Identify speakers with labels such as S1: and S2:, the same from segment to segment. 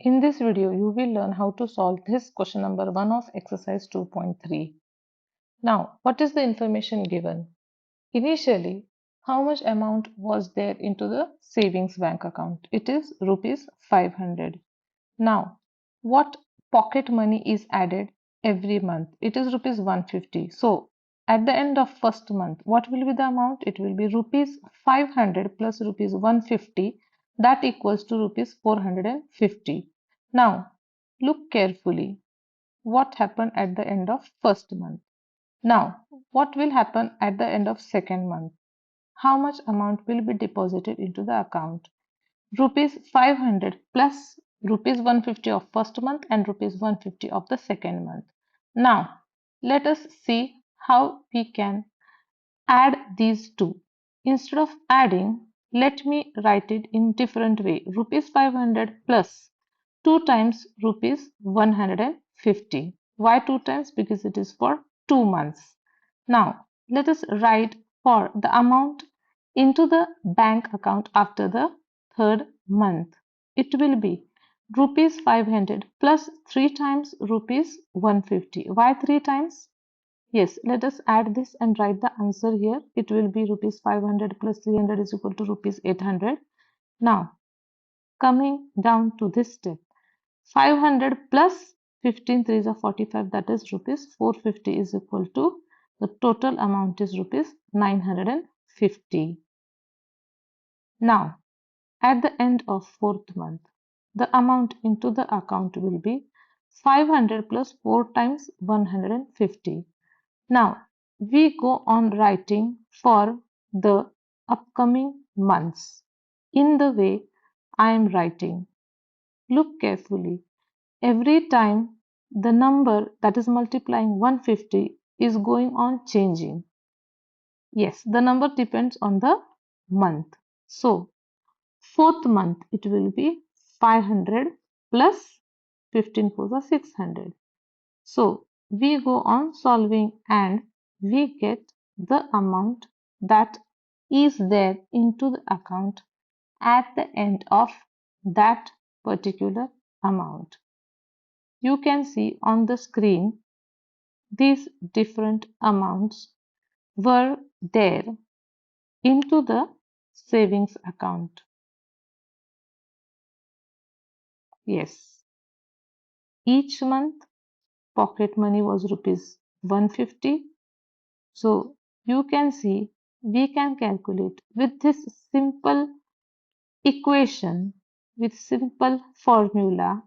S1: In this video, you will learn how to solve this question number 1 of exercise 2.3. Now, what is the information given? Initially, how much amount was there into the savings bank account? It is rupees 500. Now, what pocket money is added every month? It is rupees 150. So, at the end of first month, what will be the amount? It will be rupees 500 plus rupees 150. That equals to rupees 450. Now, look carefully. What happened at the end of first month? Now, what will happen at the end of second month? How much amount will be deposited into the account? Rupees 500 plus rupees 150 of first month and rupees 150 of the second month. Now, let us see how we can add these two. Instead of adding, let me write it in different way. Rupees 500 plus 2 times rupees 150. Why 2 times? Because it is for 2 months. Now, let us write for the amount into the bank account after the third month. It will be rupees 500 plus 3 times rupees 150. Why 3 times? Yes, let us add this and write the answer here. It will be rupees 500 plus 300 is equal to rupees 800. Now, coming down to this step, 500 plus 15 3s are 45, that is rupees 450 is equal to the total amount is rupees 950. Now, at the end of fourth month, the amount into the account will be 500 plus 4 times 150. Now, we go on writing for the upcoming months in the way I am writing. Look carefully. Every time the number that is multiplying 150 is going on changing. Yes, the number depends on the month. So, fourth month it will be 500 plus 15 4s are 600. So, we go on solving and we get the amount that is there into the account at the end of that particular amount. You can see on the screen these different amounts were there into the savings account. Yes, each month pocket money was rupees 150. So you can see we can calculate with this simple equation, with simple formula.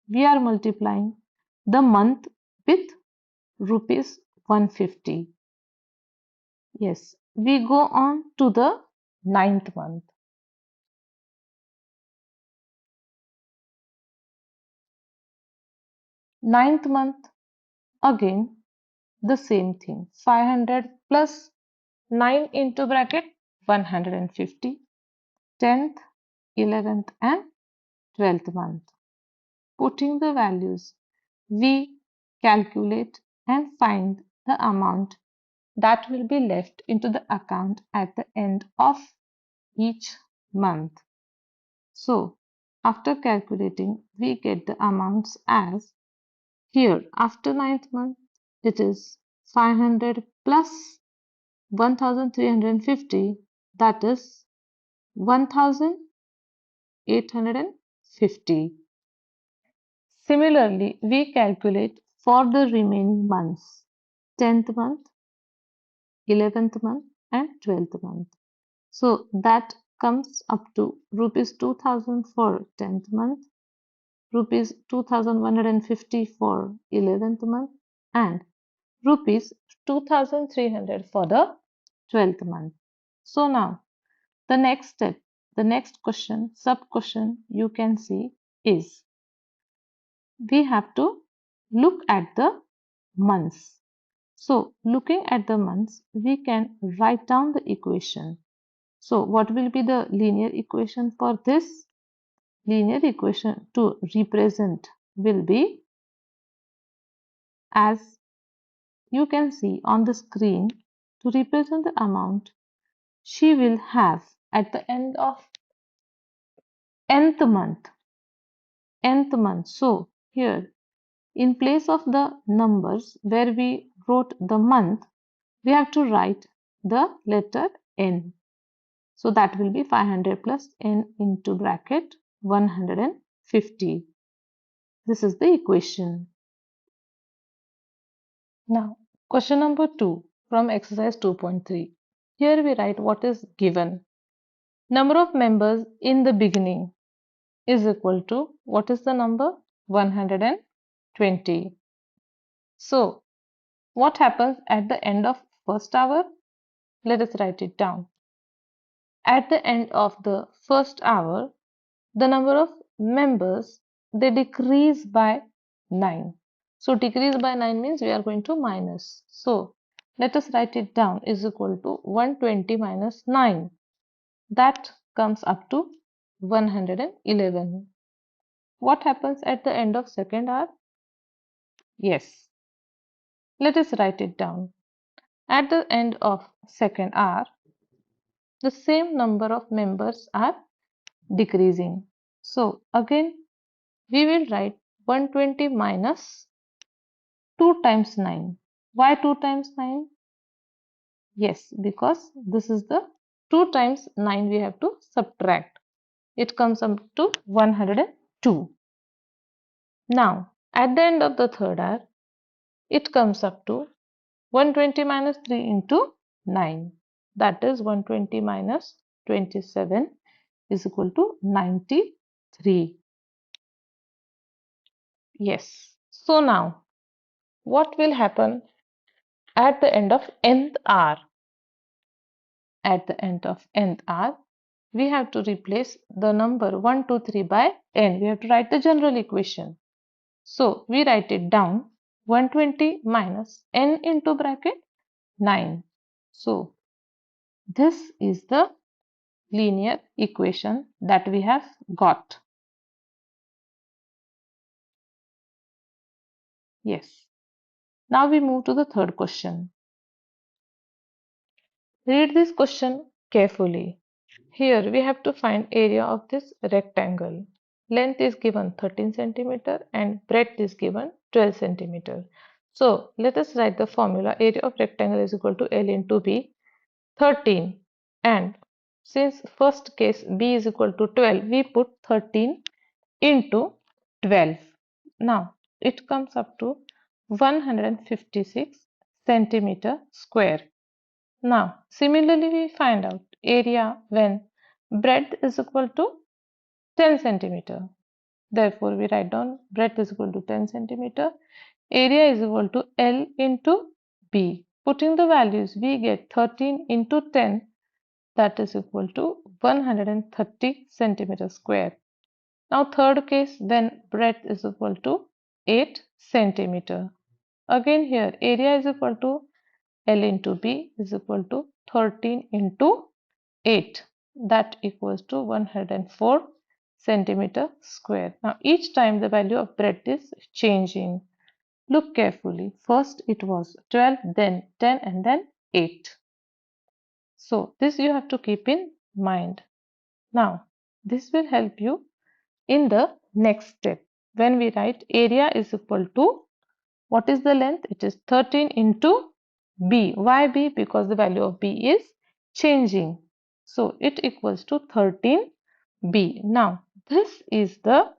S1: We are multiplying the month with rupees 150. Yes, we go on to the ninth month. Ninth month, again the same thing. 500 plus 9 into bracket 150. 10th, 11th and 12th month. Putting the values, we calculate and find the amount that will be left into the account at the end of each month. So, after calculating, we get the amounts as here. After ninth month, it is 500 plus 1350, that is 1850. Similarly, we calculate for the remaining months, 10th month, 11th month and 12th month. So that comes up to rupees 2000 for 10th month, rupees 2150 for 11th month and rupees 2300 for the 12th month. So now the next step, the next question, sub question you can see is we have to look at the months. So looking at the months, we can write down the equation. So what will be the linear equation for this? Linear equation to represent will be, as you can see on the screen, to represent the amount she will have at the end of nth month. nth month. So here, in place of the numbers where we wrote the month, we have to write the letter n. So that will be 500 plus n into bracket 150. This is the equation. Now, question number 2 from exercise 2.3. Here we write what is given. Number of members in the beginning is equal to, what is the number? 120. So, what happens at the end of first hour? Let us write it down. At the end of the first hour, the number of members, they decrease by 9. So decrease by 9 means we are going to minus. So let us write it down is equal to 120 minus 9. That comes up to 111. What happens at the end of second hour? Yes. Let us write it down. At the end of second hour, the same number of members are decreasing. So again, we will write 120 minus 2 times 9. Why 2 times 9? Yes, because this is the 2 times 9 we have to subtract. It comes up to 102. Now, at the end of the third hour, it comes up to 120 minus 3 into 9. That is 120 minus 27 is equal to 93. Yes. So now, what will happen at the end of nth hour? At the end of nth hour, we have to replace the number 1, 2, 3 by n. We have to write the general equation. So we write it down 120 minus n into bracket 9. So this is the linear equation that we have got. Yes. Now we move to the third question. Read this question carefully. Here we have to find area of this rectangle. Length is given 13 centimeter and breadth is given 12 centimeter. So let us write the formula. Area of rectangle is equal to L into B, 13, and since first case B is equal to 12, we put 13 into 12. Now it comes up to 156 centimeter square. Now, similarly, we find out area when breadth is equal to 10 centimeter. Therefore, we write down breadth is equal to 10 centimeter. Area is equal to L into B. Putting the values, we get 13 into 10, that is equal to 130 centimeter square. Now, third case, when breadth is equal to 8 centimeter. Again here, area is equal to L into B is equal to 13 into 8, that equals to 104 centimeter square. Now each time the value of breadth is changing. Look carefully. First it was 12, then 10 and then 8. So this you have to keep in mind. Now this will help you in the next step. When we write area is equal to, what is the length? It is 13 into B. Why B? Because the value of B is changing. So it equals to 13B. Now this is the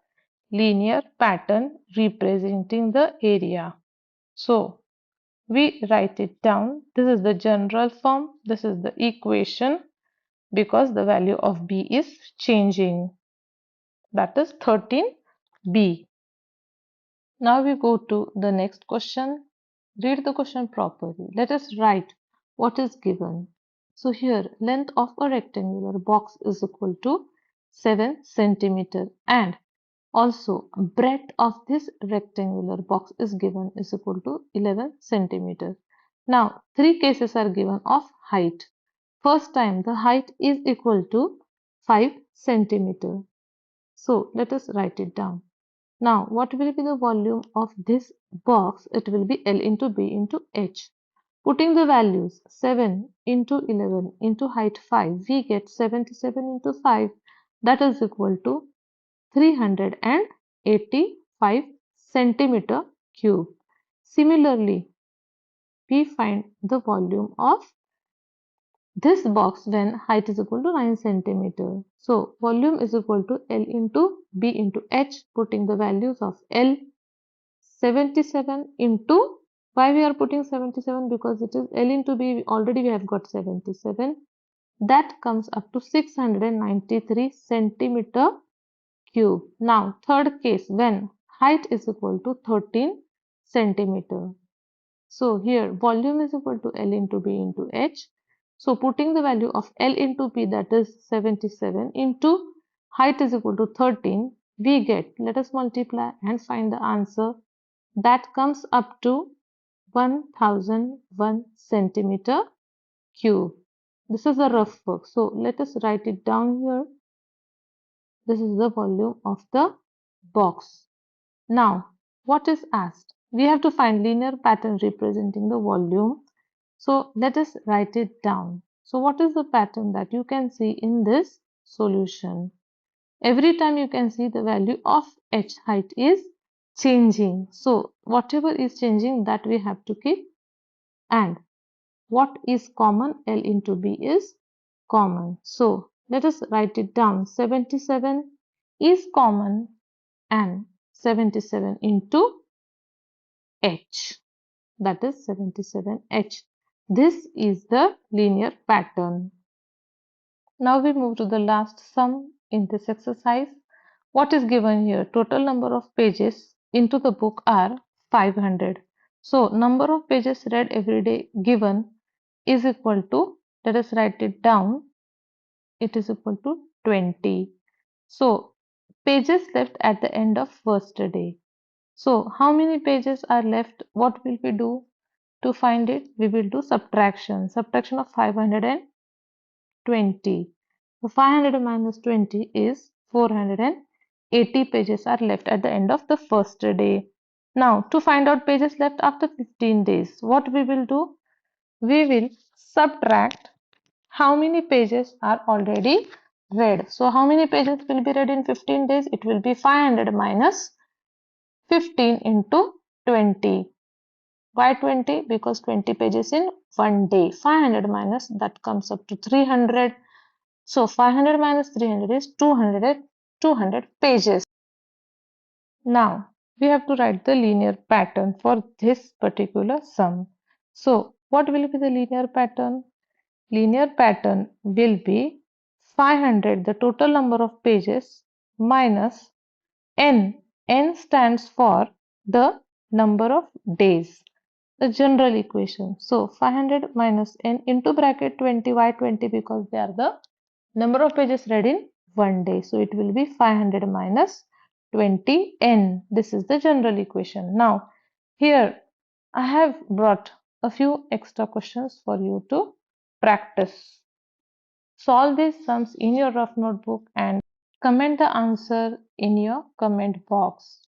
S1: linear pattern representing the area. So we write it down. This is the general form. This is the equation because the value of B is changing. That is 13B. Now we go to the next question. Read the question properly. Let us write what is given. So here length of a rectangular box is equal to 7 centimeter and also breadth of this rectangular box is given is equal to 11 centimeter. Now three cases are given of height. First time the height is equal to 5 centimeter. So let us write it down. Now, what will be the volume of this box? It will be L into B into H. Putting the values 7 into 11 into height 5, we get 77 into 5. That is equal to 310 85 centimeter cube. Similarly, we find the volume of this box when height is equal to 9 centimeter. So volume is equal to L into B into H, putting the values of L 77 into, why we are putting 77, because it is L into B, already we have got 77. That comes up to 693 centimeter cube. Now third case, when height is equal to 13 centimeter. So here volume is equal to L into B into H. So putting the value of L into P, that is 77, into height is equal to 13, we get, let us multiply and find the answer. That comes up to 1001 centimeter cube. This is a rough work. So let us write it down here. This is the volume of the box. Now, what is asked? We have to find linear pattern representing the volume. So let us write it down. So what is the pattern that you can see in this solution? Every time you can see the value of h height is changing. So whatever is changing, that we have to keep, and what is common, L into B is common. So let us write it down. 77 is common and 77 into H, that is 77H. This is the linear pattern. Now we move to the last sum in this exercise. What is given here? Total number of pages into the book are 500. So number of pages read every day given is equal to, let us write it down, it is equal to 20. So pages left at the end of first day. So how many pages are left? What will we do to find it? We will do subtraction. Subtraction of 520. So 500 minus 20 is 480 pages are left at the end of the first day. Now to find out pages left after 15 days, what we will do? We will subtract how many pages are already read. So how many pages will be read in 15 days? It will be 500 minus 15 into 20. Why 20? Because 20 pages in one day. 500 minus, that comes up to 300. So 500 minus 300 is 200 pages. Now we have to write the linear pattern for this particular sum. So what will be the linear pattern? Linear pattern will be 500, the total number of pages, minus n. N stands for the number of days, the general equation. So 500 minus n into bracket 20. Why 20? Because they are the number of pages read in one day. So it will be 500 minus 20n. This is the general equation. Now here I have brought a few extra questions for you to practice. Solve these sums in your rough notebook and comment the answer in your comment box.